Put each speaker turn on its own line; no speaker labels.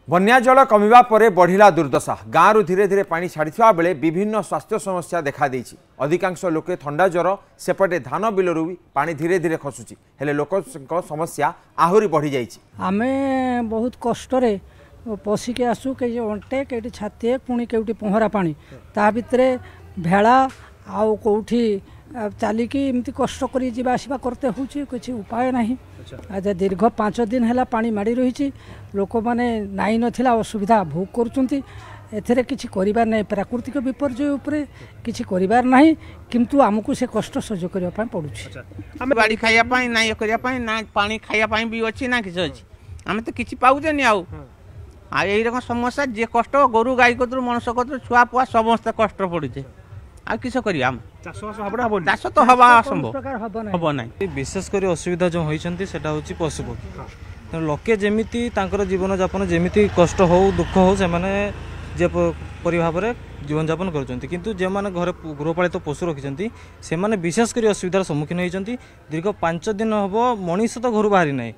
बन्या जल कमिबा परे बढ़िला दुर्दशा गाँव धीरे धीरे पानी छाड़ा बेले विभिन्न स्वास्थ्य समस्या देखा देछि। अधिकांश लोके थंडा ज्वर सेपटे धान बिलरू भी पानी धीरे धीरे खसुची हेले लोक समस्या आहरी बढ़ी जाइछि।
आमे बहुत कष्ट पशिके आसु कई अंटे कई छाती पुणी कौटी पहरा पानी ता भितरे भेड़ा आउ कौटी चलिकी एमती कष्ट कर जावा करते हो किसी उपाय नहीं। आज दीर्घ 5 दिन है पानी माड़ी रही लोक मैंने नाई नथिला असुविधा भोग करुँच एथेरे किछि करिबार नहीं प्राकृतिक विपर्यय उपरे किछि करिबार नहीं किंतु आमको से कष्ट सह्य करबा पय पडुछि।
हम बाड़ी खाइया पय ना ये करबा पय ना पानी खाइया पय भी अछि ना किछि अछि हम तो किछि पाउजे नि आउ आ एई रकम समस्या जे कष्ट गोरु गाई कतरु मनुष्य कतरु छुआ पुआ समस्त कष्ट पडुछि आ किछ करिया हम चाष तो हवा असंभव हबो नाही।
विशेषकर असुविधा जो होइछंती सेटा होछि पशु पक्षी लोके जेमिति तांकर जीवन यापन जेमिति कष्ट हो दुख हो से माने जे परि भाव में जीवन यापन करछंती किंतु जे माने घर गृहपालित पशु रखिछंती से माने विशेषकर असुविधार सम्मुखीन होइछंती। दीर्घ 5 दिन हबो मनीष तो घर बाहरी नाही